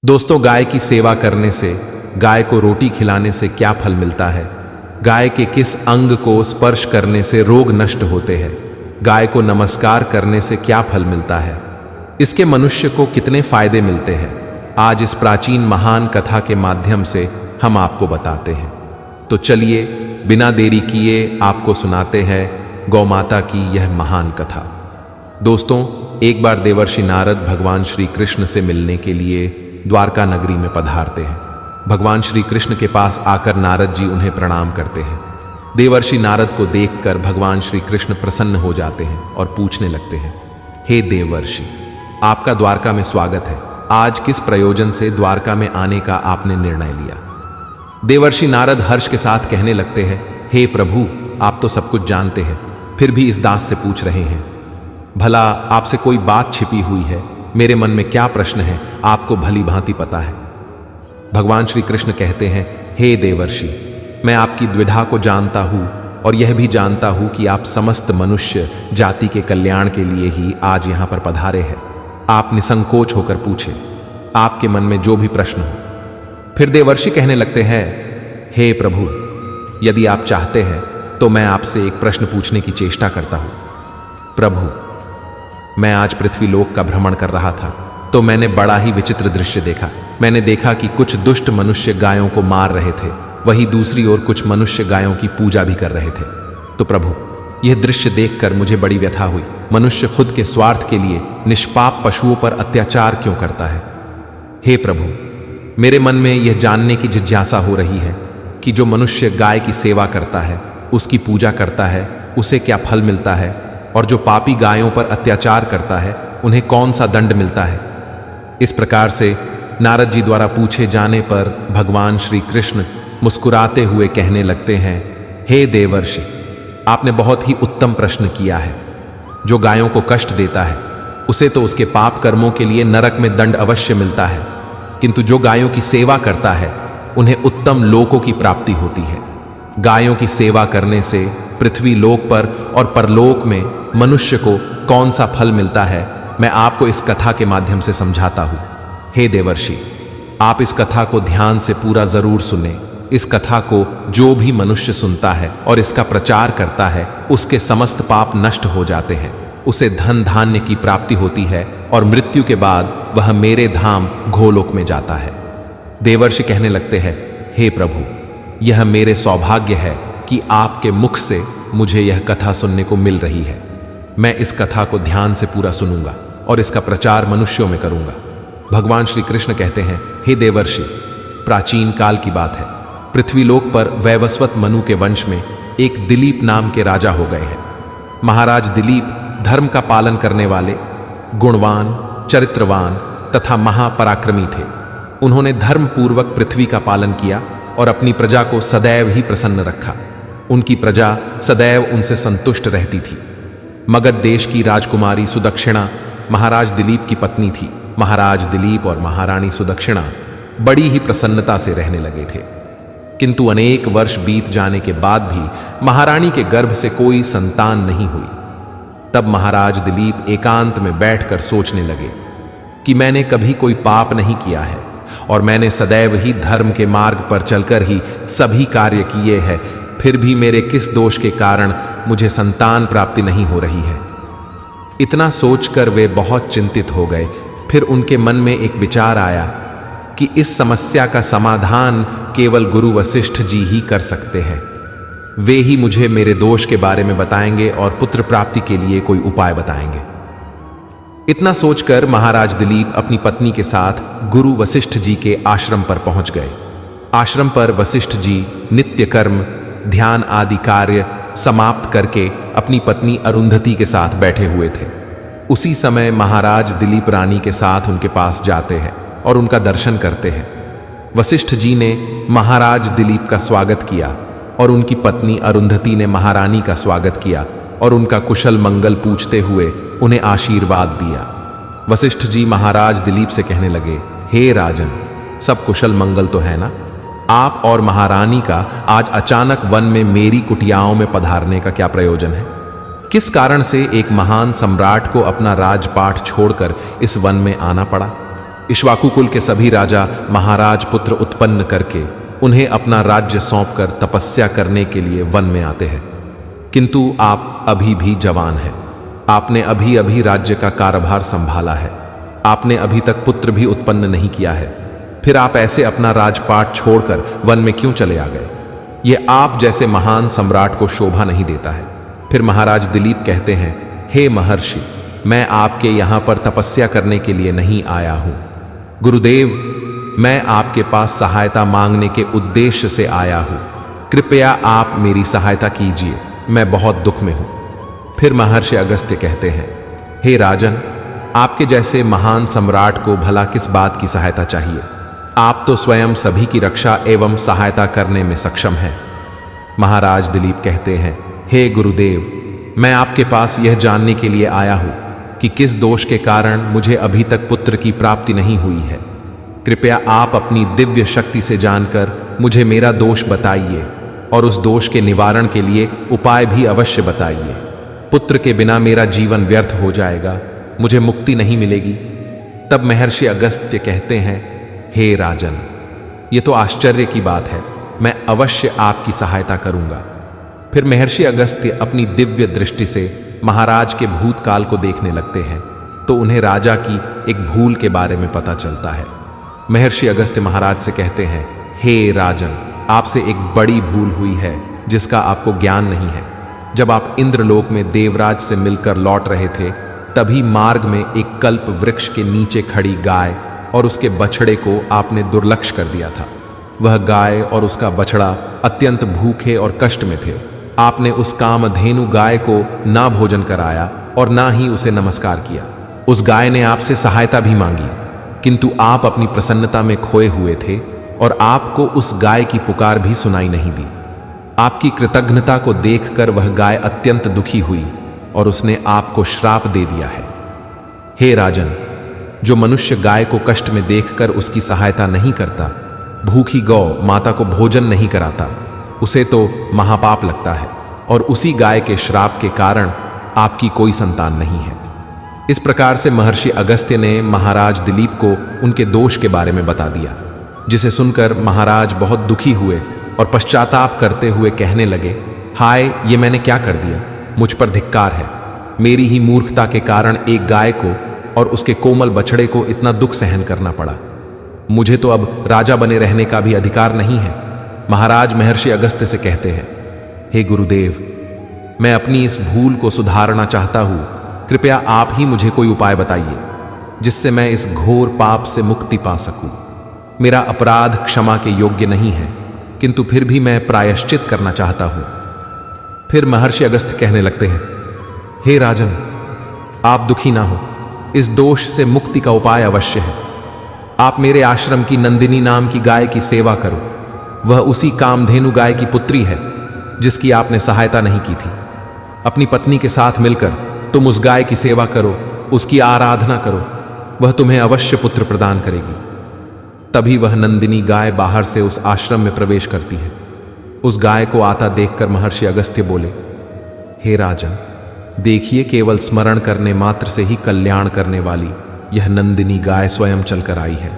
दोस्तों, गाय की सेवा करने से, गाय को रोटी खिलाने से क्या फल मिलता है? गाय के किस अंग को स्पर्श करने से रोग नष्ट होते हैं? गाय को नमस्कार करने से क्या फल मिलता है? इसके मनुष्य को कितने फायदे मिलते हैं? आज इस प्राचीन महान कथा के माध्यम से हम आपको बताते हैं। तो चलिए बिना देरी किए आपको सुनाते हैं गौ माता की यह महान कथा। दोस्तों, एक बार देवर्षि नारद भगवान श्री कृष्ण से मिलने के लिए द्वारका नगरी में पधारते हैं। भगवान श्री कृष्ण के पास आकर नारद जी उन्हें प्रणाम करते हैं। देवर्षि नारद को देखकर भगवान श्री कृष्ण प्रसन्न हो जाते हैं और पूछने लगते हैं, हे देवर्षि, आपका द्वारका में स्वागत है। आज किस प्रयोजन से द्वारका में आने का आपने निर्णय लिया? देवर्षि नारद हर्ष के साथ कहने लगते हैं, हे प्रभु, आप तो सब कुछ जानते हैं, फिर भी इस दास से पूछ रहे हैं। भला आपसे कोई बात छिपी हुई है? मेरे मन में क्या प्रश्न है, आपको भली भांति पता है। भगवान श्री कृष्ण कहते हैं, हे देवर्षि, मैं आपकी द्विधा को जानता हूं और यह भी जानता हूं कि आप समस्त मनुष्य जाति के कल्याण के लिए ही आज यहां पर पधारे हैं। आप निसंकोच होकर पूछें, आपके मन में जो भी प्रश्न हो। फिर देवर्षि कहने लगते हैं, हे प्रभु, यदि आप चाहते हैं तो मैं आपसे एक प्रश्न पूछने की चेष्टा करता हूं। प्रभु, मैं आज पृथ्वी लोक का भ्रमण कर रहा था तो मैंने बड़ा ही विचित्र दृश्य देखा। मैंने देखा कि कुछ दुष्ट मनुष्य गायों को मार रहे थे, वहीं दूसरी ओर कुछ मनुष्य गायों की पूजा भी कर रहे थे। तो प्रभु, यह दृश्य देखकर मुझे बड़ी व्यथा हुई। मनुष्य खुद के स्वार्थ के लिए निष्पाप पशुओं पर अत्याचार क्यों करता है? हे प्रभु, मेरे मन में यह जानने की जिज्ञासा हो रही है कि जो मनुष्य गाय की सेवा करता है, उसकी पूजा करता है, उसे क्या फल मिलता है, और जो पापी गायों पर अत्याचार करता है, उन्हें कौन सा दंड मिलता है? इस प्रकार से नारद जी द्वारा पूछे जाने पर भगवान श्री कृष्ण मुस्कुराते हुए कहने लगते हैं, हे देवर्षि, आपने बहुत ही उत्तम प्रश्न किया है। जो गायों को कष्ट देता है उसे तो उसके पाप कर्मों के लिए नरक में दंड अवश्य मिलता है, किंतु जो गायों की सेवा करता है उन्हें उत्तम लोकों की प्राप्ति होती है। गायों की सेवा करने से पृथ्वी लोक पर और परलोक में मनुष्य को कौन सा फल मिलता है, मैं आपको इस कथा के माध्यम से समझाता हूं। हे देवर्षि, आप इस कथा को ध्यान से पूरा जरूर सुने। इस कथा को जो भी मनुष्य सुनता है और इसका प्रचार करता है, उसके समस्त पाप नष्ट हो जाते हैं, उसे धन धान्य की प्राप्ति होती है और मृत्यु के बाद वह मेरे धाम गोलोक में जाता है। देवर्षि कहने लगते हैं, हे प्रभु, यह मेरे सौभाग्य है कि आपके मुख से मुझे यह कथा सुनने को मिल रही है। मैं इस कथा को ध्यान से पूरा सुनूंगा और इसका प्रचार मनुष्यों में करूंगा। भगवान श्री कृष्ण कहते हैं, हे देवर्षि, प्राचीन काल की बात है। पृथ्वीलोक पर वैवस्वत मनु के वंश में एक दिलीप नाम के राजा हो गए हैं। महाराज दिलीप धर्म का पालन करने वाले, गुणवान, चरित्रवान तथा महापराक्रमी थे। उन्होंने धर्म पूर्वक पृथ्वी का पालन किया और अपनी प्रजा को सदैव ही प्रसन्न रखा। उनकी प्रजा सदैव उनसे संतुष्ट रहती थी। मगध देश की राजकुमारी सुदक्षिणा महाराज दिलीप की पत्नी थी। महाराज दिलीप और महारानी सुदक्षिणा बड़ी ही प्रसन्नता से रहने लगे थे, किंतु अनेक वर्ष बीत जाने के बाद भी महारानी के गर्भ से कोई संतान नहीं हुई। तब महाराज दिलीप एकांत में बैठकर सोचने लगे कि मैंने कभी कोई पाप नहीं किया है और मैंने सदैव ही धर्म के मार्ग पर चलकर ही सभी कार्य किए हैं, फिर भी मेरे किस दोष के कारण मुझे संतान प्राप्ति नहीं हो रही है। इतना सोचकर वे बहुत चिंतित हो गए। फिर उनके मन में एक विचार आया कि इस समस्या का समाधान केवल गुरु वशिष्ठ जी ही कर सकते हैं। वे ही मुझे मेरे दोष के बारे में बताएंगे और पुत्र प्राप्ति के लिए कोई उपाय बताएंगे। इतना सोचकर महाराज दिलीप अपनी पत्नी के साथ गुरु वशिष्ठ जी के आश्रम पर पहुंच गए। आश्रम पर वशिष्ठ जी नित्य कर्म, ध्यान आदि कार्य समाप्त करके अपनी पत्नी अरुंधति के साथ बैठे हुए थे। उसी समय महाराज दिलीप रानी के साथ उनके पास जाते हैं और उनका दर्शन करते हैं। वशिष्ठ जी ने महाराज दिलीप का स्वागत किया और उनकी पत्नी अरुंधति ने महारानी का स्वागत किया और उनका कुशल मंगल पूछते हुए उन्हें आशीर्वाद दिया। वशिष्ठ जी महाराज दिलीप से कहने लगे, हे राजन, सब कुशल मंगल तो है ना? आप और महारानी का आज अचानक वन में मेरी कुटियाओं में पधारने का क्या प्रयोजन है? किस कारण से एक महान सम्राट को अपना राजपाट छोड़कर इस वन में आना पड़ा? इक्ष्वाकु कुल के सभी राजा महाराज पुत्र उत्पन्न करके उन्हें अपना राज्य सौंपकर तपस्या करने के लिए वन में आते हैं। किंतु आप अभी भी जवान हैं। आपने अभी अभी राज्य का कार्यभार संभाला है। आपने अभी तक पुत्र भी उत्पन्न नहीं किया है। फिर आप ऐसे अपना राजपाट छोड़कर वन में क्यों चले आ गए? ये आप जैसे महान सम्राट को शोभा नहीं देता है। फिर महाराज दिलीप कहते हैं, हे महर्षि, मैं आपके यहाँ पर तपस्या करने के लिए नहीं आया हूँ। गुरुदेव, मैं आपके पास सहायता मांगने के उद्देश्य से आया हूँ। कृपया आप मेरी सहायता कीजिए, मैं बहुत दुख में हूँ। फिर महर्षि अगस्त्य कहते हैं, हे राजन, आपके जैसे महान सम्राट को भला किस बात की सहायता चाहिए? आप तो स्वयं सभी की रक्षा एवं सहायता करने में सक्षम हैं। महाराज दिलीप कहते हैं, हे गुरुदेव, मैं आपके पास यह जानने के लिए आया हूँ कि किस दोष के कारण मुझे अभी तक पुत्र की प्राप्ति नहीं हुई है। कृपया आप अपनी दिव्य शक्ति से जानकर मुझे मेरा दोष बताइए और उस दोष के निवारण के लिए उपाय भी अवश्य बताइए। पुत्र के बिना मेरा जीवन व्यर्थ हो जाएगा, मुझे मुक्ति नहीं मिलेगी। तब महर्षि अगस्त्य कहते हैं, हे राजन, ये तो आश्चर्य की बात है, मैं अवश्य आपकी सहायता करूंगा। फिर महर्षि अगस्त्य अपनी दिव्य दृष्टि से महाराज के भूतकाल को देखने लगते हैं तो उन्हें राजा की एक भूल के बारे में पता चलता है। महर्षि अगस्त्य महाराज से कहते हैं, हे राजन, आपसे एक बड़ी भूल हुई है जिसका आपको ज्ञान नहीं है। जब आप इंद्रलोक में देवराज से मिलकर लौट रहे थे, तभी मार्ग में एक कल्प वृक्ष के नीचे खड़ी गाय और उसके बछड़े को आपने दुर्लक्ष्य कर दिया था। वह गाय और उसका बछड़ा अत्यंत भूखे और कष्ट में थे। आपने उस कामधेनु गाय को ना भोजन कराया और ना ही उसे नमस्कार किया। उस गाय ने आपसे सहायता भी मांगी, किंतु आप अपनी प्रसन्नता में खोए हुए थे और आपको उस गाय की पुकार भी सुनाई नहीं दी। आपकी कृतज्ञता को देखकर वह गाय अत्यंत दुखी हुई और उसने आपको श्राप दे दिया है। हे राजन, जो मनुष्य गाय को कष्ट में देखकर उसकी सहायता नहीं करता, भूखी गौ माता को भोजन नहीं कराता, उसे तो महापाप लगता है और उसी गाय के श्राप के कारण आपकी कोई संतान नहीं है। इस प्रकार से महर्षि अगस्त्य ने महाराज दिलीप को उनके दोष के बारे में बता दिया, जिसे सुनकर महाराज बहुत दुखी हुए और पश्चाताप करते हुए कहने लगे, हाय, ये मैंने क्या कर दिया? मुझ पर धिक्कार है। मेरी ही मूर्खता के कारण एक गाय को और उसके कोमल बछड़े को इतना दुख सहन करना पड़ा। मुझे तो अब राजा बने रहने का भी अधिकार नहीं है। महाराज महर्षि अगस्त्य से कहते हैं, हे गुरुदेव, मैं अपनी इस भूल को सुधारना चाहता हूँ। कृपया आप ही मुझे कोई उपाय बताइए जिससे मैं इस घोर पाप से मुक्ति पा सकूं। मेरा अपराध क्षमा के योग्य नहीं है, किंतु फिर भी मैं प्रायश्चित करना चाहता हूं। फिर महर्षि अगस्त्य कहने लगते हैं, हे राजन, आप दुखी ना हो, इस दोष से मुक्ति का उपाय अवश्य है। आप मेरे आश्रम की नंदिनी नाम की गाय की सेवा करो। वह उसी कामधेनु गाय की पुत्री है जिसकी आपने सहायता नहीं की थी। अपनी पत्नी के साथ मिलकर तुम उस गाय की सेवा करो, उसकी आराधना करो, वह तुम्हें अवश्य पुत्र प्रदान करेगी। तभी वह नंदिनी गाय बाहर से उस आश्रम में प्रवेश करती है। उस गाय को आता देखकर महर्षि अगस्त्य बोले, हे राजन, देखिए, केवल स्मरण करने मात्र से ही कल्याण करने वाली यह नंदिनी गाय स्वयं चलकर आई है।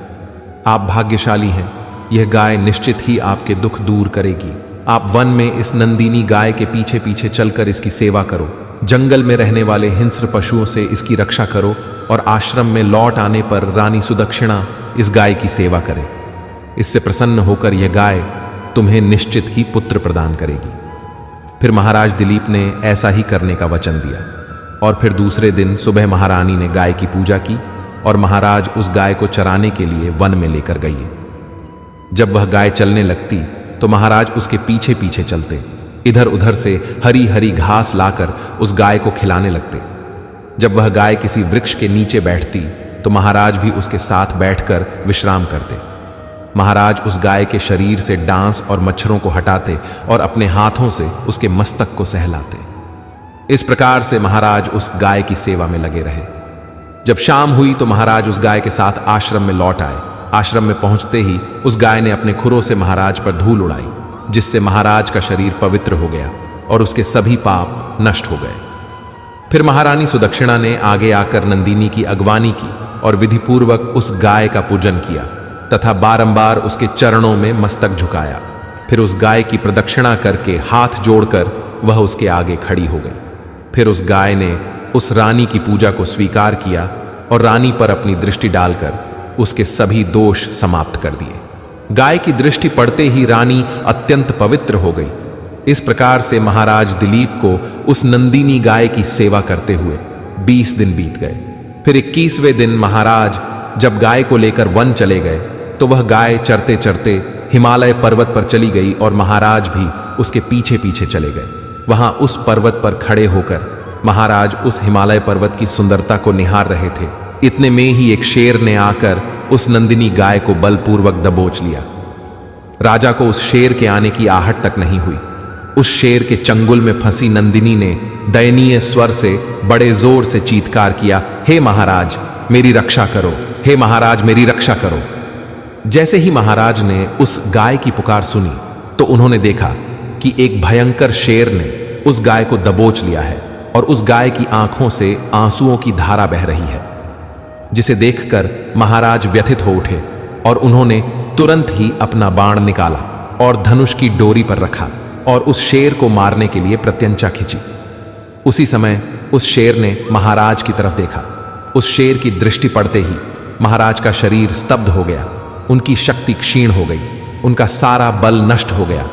आप भाग्यशाली हैं, यह गाय निश्चित ही आपके दुख दूर करेगी। आप वन में इस नंदिनी गाय के पीछे पीछे चलकर इसकी सेवा करो, जंगल में रहने वाले हिंस्र पशुओं से इसकी रक्षा करो और आश्रम में लौट आने पर रानी सुदक्षिणा इस गाय की सेवा करे। इससे प्रसन्न होकर यह गाय तुम्हें निश्चित ही पुत्र प्रदान करेगी। फिर महाराज दिलीप ने ऐसा ही करने का वचन दिया और फिर दूसरे दिन सुबह महारानी ने गाय की पूजा की और महाराज उस गाय को चराने के लिए वन में लेकर गए। जब वह गाय चलने लगती तो महाराज उसके पीछे पीछे चलते, इधर उधर से हरी हरी घास लाकर उस गाय को खिलाने लगते। जब वह गाय किसी वृक्ष के नीचे बैठती तो महाराज भी उसके साथ बैठकर विश्राम करते। महाराज उस गाय के शरीर से डांस और मच्छरों को हटाते और अपने हाथों से उसके मस्तक को सहलाते। इस प्रकार से महाराज उस गाय की सेवा में लगे रहे। जब शाम हुई तो महाराज उस गाय के साथ आश्रम में लौट आए। आश्रम में पहुंचते ही उस गाय ने अपने खुरों से महाराज पर धूल उड़ाई, जिससे महाराज का शरीर पवित्र हो गया और उसके सभी पाप नष्ट हो गए। फिर महारानी सुदक्षिणा ने आगे आकर नंदिनी की अगवानी की और विधिपूर्वक उस गाय का पूजन किया तथा बारंबार उसके चरणों में मस्तक झुकाया। फिर उस गाय की प्रदक्षिणा करके हाथ जोड़कर वह उसके आगे खड़ी हो गई। फिर उस गाय ने उस रानी की पूजा को स्वीकार किया और रानी पर अपनी दृष्टि डालकर उसके सभी दोष समाप्त कर दिए। गाय की दृष्टि पड़ते ही रानी अत्यंत पवित्र हो गई। इस प्रकार से महाराज दिलीप को उस नंदिनी गाय की सेवा करते हुए 20 दिन बीत गए। फिर 21वें दिन महाराज जब गाय को लेकर वन चले गए तो वह गाय चरते चरते हिमालय पर्वत पर चली गई और महाराज भी उसके पीछे पीछे चले गए। वहां उस पर्वत पर खड़े होकर महाराज उस हिमालय पर्वत की सुंदरता को निहार रहे थे। इतने में ही एक शेर ने आकर उस नंदिनी गाय को बलपूर्वक दबोच लिया। राजा को उस शेर के आने की आहट तक नहीं हुई। उस शेर के चंगुल में फंसी नंदिनी ने दयनीय स्वर से बड़े जोर से चीत्कार किया, हे महाराज मेरी रक्षा करो, हे महाराज मेरी रक्षा करो। जैसे ही महाराज ने उस गाय की पुकार सुनी तो उन्होंने देखा कि एक भयंकर शेर ने उस गाय को दबोच लिया है और उस गाय की आंखों से आंसुओं की धारा बह रही है, जिसे देखकर महाराज व्यथित हो उठे और उन्होंने तुरंत ही अपना बाण निकाला और धनुष की डोरी पर रखा और उस शेर को मारने के लिए प्रत्यंचा खींची। उसी समय उस शेर ने महाराज की तरफ देखा। उस शेर की दृष्टि पड़ते ही महाराज का शरीर स्तब्ध हो गया, उनकी शक्ति क्षीण हो गई, उनका सारा बल नष्ट हो गया।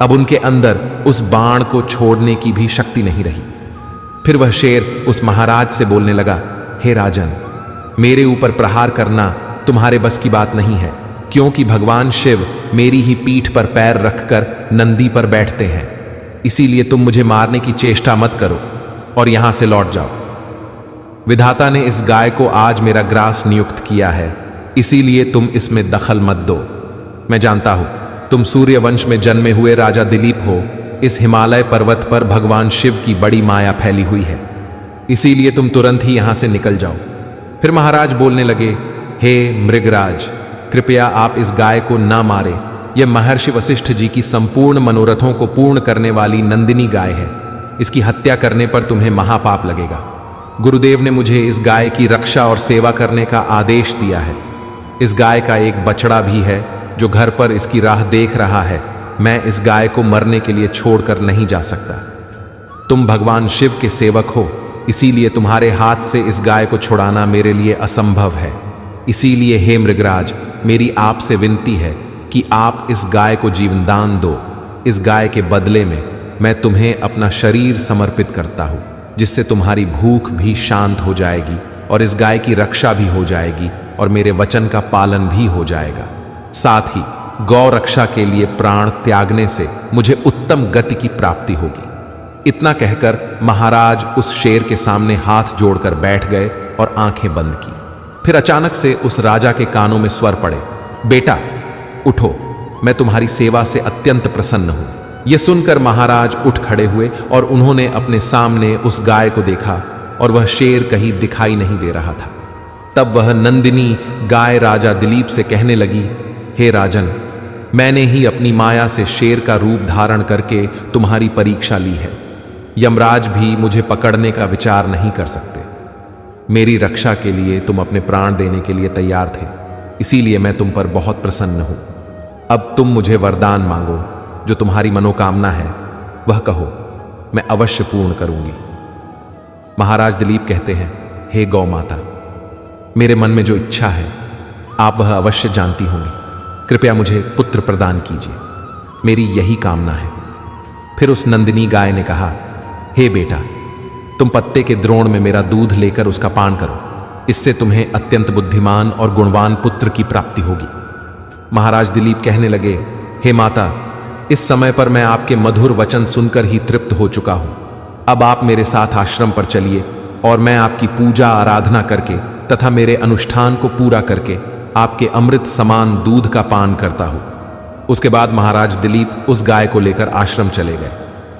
अब उनके अंदर उस बाण को छोड़ने की भी शक्ति नहीं रही। फिर वह शेर उस महाराज से बोलने लगा, हे राजन, मेरे ऊपर प्रहार करना तुम्हारे बस की बात नहीं है, क्योंकि भगवान शिव मेरी ही पीठ पर पैर रखकर नंदी पर बैठते हैं। इसीलिए तुम मुझे मारने की चेष्टा मत करो और यहां से लौट जाओ। विधाता ने इस गाय को आज मेरा ग्रास नियुक्त किया है, इसीलिए तुम इसमें दखल मत दो। मैं जानता हूं तुम सूर्यवंश में जन्मे हुए राजा दिलीप हो। इस हिमालय पर्वत पर भगवान शिव की बड़ी माया फैली हुई है, इसीलिए तुम तुरंत ही यहां से निकल जाओ। फिर महाराज बोलने लगे, हे मृगराज, कृपया आप इस गाय को ना मारे। यह महर्षि वशिष्ठ जी की संपूर्ण मनोरथों को पूर्ण करने वाली नंदिनी गाय है। इसकी हत्या करने पर तुम्हें महापाप लगेगा। गुरुदेव ने मुझे इस गाय की रक्षा और सेवा करने का आदेश दिया है। इस गाय का एक बछड़ा भी है जो घर पर इसकी राह देख रहा है। मैं इस गाय को मरने के लिए छोड़कर नहीं जा सकता। तुम भगवान शिव के सेवक हो, इसीलिए तुम्हारे हाथ से इस गाय को छुड़ाना मेरे लिए असंभव है। इसीलिए हे मृगराज, मेरी आपसे विनती है कि आप इस गाय को जीवनदान दो। इस गाय के बदले में मैं तुम्हें अपना शरीर समर्पित करता हूँ, जिससे तुम्हारी भूख भी शांत हो जाएगी और इस गाय की रक्षा भी हो जाएगी और मेरे वचन का पालन भी हो जाएगा। साथ ही गौ रक्षा के लिए प्राण त्यागने से मुझे उत्तम गति की प्राप्ति होगी। इतना कहकर महाराज उस शेर के सामने हाथ जोड़कर बैठ गए और आंखें बंद की। फिर अचानक से उस राजा के कानों में स्वर पड़े, बेटा उठो, मैं तुम्हारी सेवा से अत्यंत प्रसन्न हूं। यह सुनकर महाराज उठ खड़े हुए और उन्होंने अपने सामने उस गाय को देखा और वह शेर कहीं दिखाई नहीं दे रहा था। तब वह नंदिनी गाय राजा दिलीप से कहने लगी, हे राजन, मैंने ही अपनी माया से शेर का रूप धारण करके तुम्हारी परीक्षा ली है। यमराज भी मुझे पकड़ने का विचार नहीं कर सकते। मेरी रक्षा के लिए तुम अपने प्राण देने के लिए तैयार थे, इसीलिए मैं तुम पर बहुत प्रसन्न हूं। अब तुम मुझे वरदान मांगो, जो तुम्हारी मनोकामना है वह कहो, मैं अवश्य पूर्ण करूंगी। महाराज दिलीप कहते हैं, हे गौ माता, मेरे मन में जो इच्छा है आप वह अवश्य जानती होंगी। कृपया मुझे पुत्र प्रदान कीजिए, मेरी यही कामना है। फिर उस नंदिनी गाय ने कहा, हे बेटा, तुम पत्ते के द्रोण में मेरा दूध लेकर उसका पान करो। इससे तुम्हें अत्यंत बुद्धिमान और गुणवान पुत्र की प्राप्ति होगी। महाराज दिलीप कहने लगे, हे माता, इस समय पर मैं आपके मधुर वचन सुनकर ही तृप्त हो चुका हूं। अब आप मेरे साथ आश्रम पर चलिए और मैं आपकी पूजा आराधना करके तथा मेरे अनुष्ठान को पूरा करके आपके अमृत समान दूध का पान करता हूं। उसके बाद महाराज दिलीप उस गाय को लेकर आश्रम चले गए।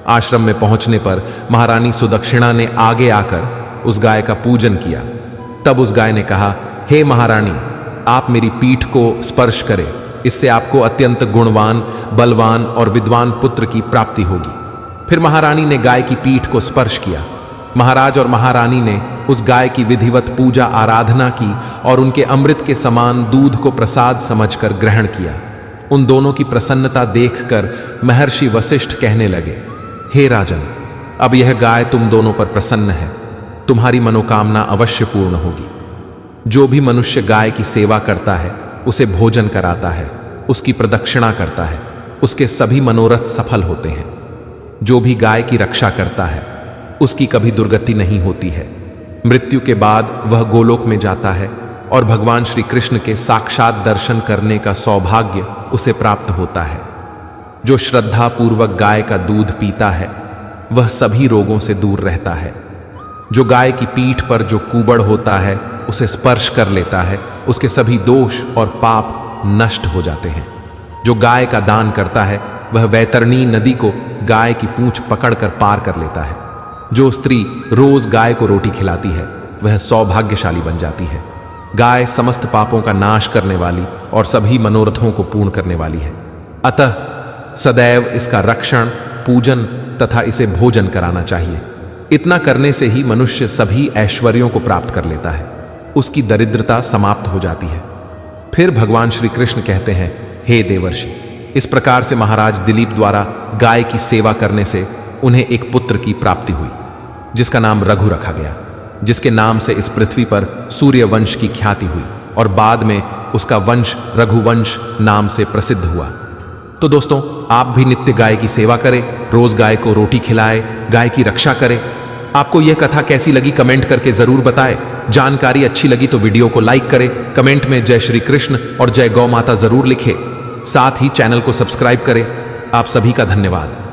आश्रम में पहुंचने पर महारानी सुदक्षिणा ने आगे आकर उस गाय का पूजन किया। तब उस गाय ने कहा, हे महारानी, आप मेरी पीठ को स्पर्श करें, इससे आपको अत्यंत गुणवान, बलवान और विद्वान पुत्र की प्राप्ति होगी। फिर महारानी ने गाय की पीठ को स्पर्श किया महाराज और महारानी ने उस गाय की विधिवत पूजा आराधना की और उनके अमृत के समान दूध को प्रसाद समझकर ग्रहण किया। उन दोनों की प्रसन्नता देखकर महर्षि वशिष्ठ कहने लगे, हे राजन, अब यह गाय तुम दोनों पर प्रसन्न है, तुम्हारी मनोकामना अवश्य पूर्ण होगी। जो भी मनुष्य गाय की सेवा करता है, उसे भोजन कराता है, उसकी प्रदक्षिणा करता है, उसके सभी मनोरथ सफल होते हैं। जो भी गाय की रक्षा करता है, उसकी कभी दुर्गति नहीं होती है। मृत्यु के बाद वह गोलोक में जाता है और भगवान श्री कृष्ण के साक्षात दर्शन करने का सौभाग्य उसे प्राप्त होता है। जो श्रद्धा पूर्वक गाय का दूध पीता है, वह सभी रोगों से दूर रहता है। जो गाय की पीठ पर जो कुबड़ होता है, उसे स्पर्श कर लेता है, उसके सभी दोष और पाप नष्ट हो जाते हैं। जो गाय का दान करता है, वह वैतरणी नदी को गाय की पूंछ पकड़कर पार कर लेता है। जो स्त्री रोज गाय को रोटी खिलाती है, वह सौभाग्यशाली बन जाती है। गाय समस्त पापों का नाश करने वाली और सभी मनोरथों को पूर्ण करने वाली है। अतः सदैव इसका रक्षण, पूजन तथा इसे भोजन कराना चाहिए। इतना करने से ही मनुष्य सभी ऐश्वर्यों को प्राप्त कर लेता है, उसकी दरिद्रता समाप्त हो जाती है। फिर भगवान श्री कृष्ण कहते हैं, हे देवर्षि, इस प्रकार से महाराज दिलीप द्वारा गाय की सेवा करने से उन्हें एक पुत्र की प्राप्ति हुई, जिसका नाम रघु रखा गया, जिसके नाम से इस पृथ्वी पर सूर्य वंश की ख्याति हुई और बाद में उसका वंश रघुवंश नाम से प्रसिद्ध हुआ। तो दोस्तों, आप भी नित्य गाय की सेवा करें, रोज गाय को रोटी खिलाएं, गाय की रक्षा करें। आपको यह कथा कैसी लगी कमेंट करके जरूर बताएं। जानकारी अच्छी लगी तो वीडियो को लाइक करें, कमेंट में जय श्री कृष्ण और जय गौ माता जरूर लिखें। साथ ही चैनल को सब्सक्राइब करें। आप सभी का धन्यवाद।